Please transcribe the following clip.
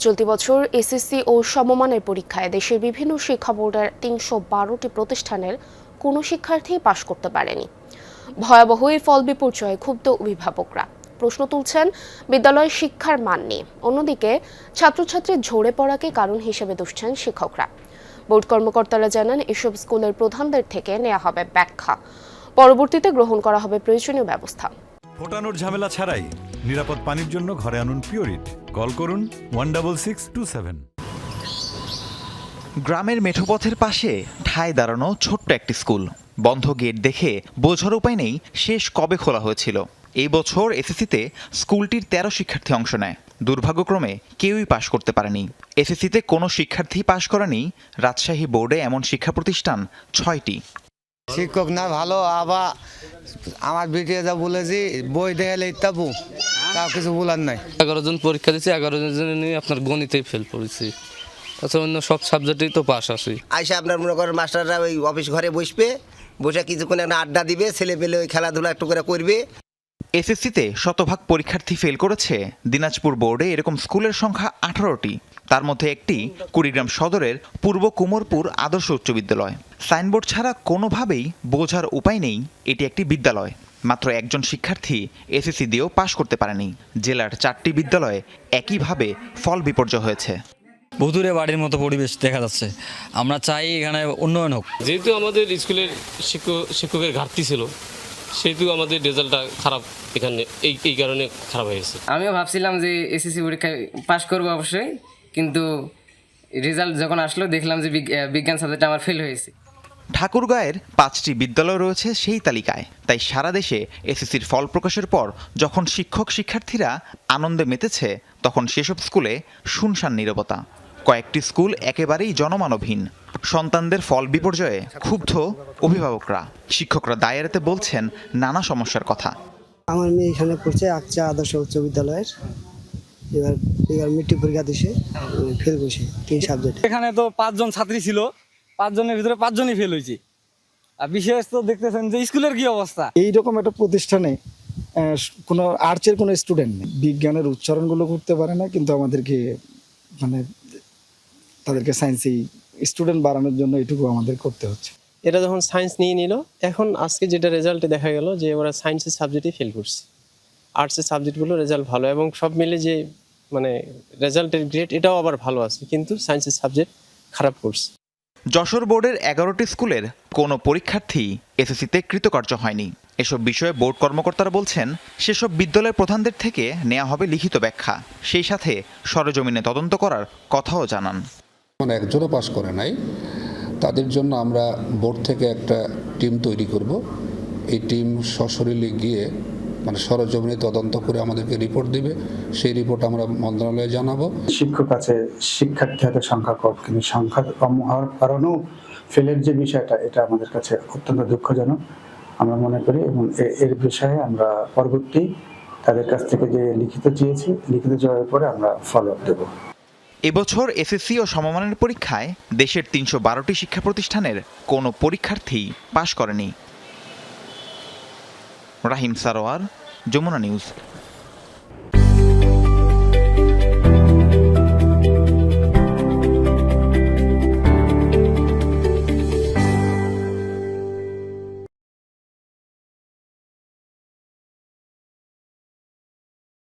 চলতি বছর এসএসসি ও সমমানের পরীক্ষায় দেশের বিভিন্ন শিক্ষা বোর্ডের ৩১২টি প্রতিষ্ঠানের কোনো শিক্ষার্থী পাশ করতে পারেনি। ভয়াবহ এই ফল বিপর্যয়ে ক্ষুব্ধ অভিভাবকরা প্রশ্ন তুলছেন বিদ্যালয়ের শিক্ষার মান নিয়ে। অন্যদিকে ছাত্রছাত্রীর ঝরে পড়াকে কারণ হিসেবে দুষছেন শিক্ষকরা। বোর্ড কর্মকর্তারা জানান, এসব স্কুলের প্রধানদের থেকে নেওয়া হবে ব্যাখ্যা, পরবর্তীতে গ্রহণ করা হবে প্রয়োজনীয় ব্যবস্থা। ফোটানোর ঝামেলা ছাড়াই নিরাপদ পানির জন্য ঘরে আনুন পিওরিট। কল করুন 16627। গ্রামের মেঠোপথের পাশে ঠায় দাঁড়ানো ছোট্ট একটি স্কুল। বন্ধ গেট দেখে বোঝার উপায় নেই শেষ কবে খোলা হয়েছিল। এই বছর এসএসসিতে স্কুলটির ১৩ শিক্ষার্থী অংশ নেয়। দুর্ভাগ্যক্রমে কেউই পাশ করতে পারেনি। এসএসসিতে কোনো শিক্ষার্থী পাশ করেনি রাজশাহী বোর্ডে এমন শিক্ষা প্রতিষ্ঠান ৬টি। শিক্ষক না ভালো, আবার আমার বিটিয়ে যা বলেছি বই দেখালে ইত্যাবু তাও কিছু বলার নাই। 11 জন পরীক্ষা দিয়েছি, 11 জন নিয়ে আপনার গণিতেই ফেল করেছি। আচ্ছা, অন্য সব সাবজেক্টেই তো পাস আছি। আইসা আপনার মনে করেন মাস্টাররা ওই অফিস ঘরে বসবে, বসে কিছুক্ষণ একটা আড্ডা দিবে, ছেলে পেলে ওই খেলাধুলা একটু করে করবে। এসএসসিতে শতভাগ পরীক্ষার্থী ফেল করেছে দিনাজপুর বোর্ডে এরকম স্কুলের সংখ্যা 18টি। তার মধ্যে একটি কুড়িগ্রাম সদরের পূর্ব কুমোরপুর আদর্শ উচ্চ বিদ্যালয়। সাইনবোর্ড ছাড়া কোনোভাবেই বোঝার উপায় নেই এটি একটি বিদ্যালয়। মাত্র একজন শিক্ষার্থী এসএসসি দিয়েও পাশ করতে পারেনি। জেলার 4টি বিদ্যালয়ে একইভাবে ফল বিপর্যয় হয়েছে। ভুতুরে বাড়ির মতো পরিবেশ দেখা যাচ্ছে। আমরা চাই এখানে উন্নয়ন হোক। যেহেতু আমাদের স্কুলের শিক্ষকের ঘাটতি ছিল, সেহেতু আমাদের রেজাল্টটা খারাপ, এখানে এই কারণে খারাপ হয়েছে। আমিও ভাবছিলাম যে এসএসসি পরীক্ষায় পাশ করবো অবশ্যই, কিন্তু রেজাল্ট যখন আসলো দেখলাম যে বিজ্ঞান সাবজেক্টে আমার ফেল হয়েছে। ঠাকুরগাঁয়ের 5টি বিদ্যালয় রয়েছে সেই তালিকায়। তাই সারা দেশে এসএসসির ফল প্রকাশের পর যখন শিক্ষক শিক্ষার্থীরা আনন্দে মেতেছে, তখন সেসব স্কুলে শুনশান নীরবতা। কয়েকটি স্কুল একেবারেই জনমানবহীন। সন্তানদের ফল বিপর্যয়ে ক্ষুব্ধ অভিভাবকরা। শিক্ষকরা দায় এড়াতে বলছেন নানা সমস্যার কথা। আমার মেয়ে এখানে পড়ছে আকচা আদর্শ উচ্চ বিদ্যালয়ের। এবার মেট্রিক পরীক্ষা দিছে, ফেল করছে 3 সাবজেক্ট। এখানে তো 5 জন ছাত্রী ছিল, 5 জনের ভিতরে 5 জনই ফেল হয়েছে। আর বিশেষ তো দেখতেছেন যে স্কুলের কি অবস্থা। এইরকম একটা প্রতিষ্ঠানে কোনো আর্টসের কোনো স্টুডেন্ট নেই, বিজ্ঞানের উচ্চারণগুলো করতে পারে না, কিন্তু আমাদেরকে তাদেরকে সায়েন্সেই স্টুডেন্ট বাড়ানোর জন্য এটুকু আমাদের করতে হচ্ছে। এরা যখন সায়েন্স নিয়ে নিল, এখন আজকে যেটা রেজাল্টে দেখা গেল যে ওরা সায়েন্সের সাবজেক্টই ফেল করছে। আর্টসের সাবজেক্টগুলো রেজাল্ট ভালো, এবং সব মিলে যে রেজাল্টের গ্রেড এটাও আবার ভালো আছে, কিন্তু সায়েন্সের সাবজেক্ট খারাপ করছে। যশোর বোর্ডের 11টি স্কুলের কোনো পরীক্ষার্থী এসএসসিতে কৃতকার্য হয়নি। এসব বিষয়ে বোর্ড কর্মকর্তারা বলছেন, সেসব বিদ্যালয়ের প্রধানদের থেকে নেওয়া হবে লিখিত ব্যাখ্যা। সেই সাথে সরেজমিনে তদন্ত করার কথাও জানান। একজনও পাশ করে নাই, তাদের জন্য আমরা বোর্ড থেকে একটা টিম তৈরি করব। এই টিম সশরীরে গিয়ে সরেজমিনে তদন্ত করে আমাদেরকে রিপোর্ট দিবে। সেই রিপোর্ট আমরা মন্ত্রণালয়ে জানাবো। শিক্ষক আছে, শিক্ষার্থী হাতে সংখ্যা কম, কিন্তু সংখ্যা কম হওয়ার কারণেও ফেলের যে বিষয়টা, এটা আমাদের কাছে অত্যন্ত দুঃখজনক আমরা মনে করি, এবং এর বিষয়ে আমরা পরবর্তী তাদের কাছ থেকে যে লিখিত চেয়েছি, লিখিত জবাবের পরে আমরা ফলো আপ দেব। এবছর এসএসসি ও সমমানের পরীক্ষায় দেশের 312টি শিক্ষা প্রতিষ্ঠানের কোনো পরীক্ষার্থী পাশ করেনি। রাহিম সারোয়ার, যমুনা নিউজ।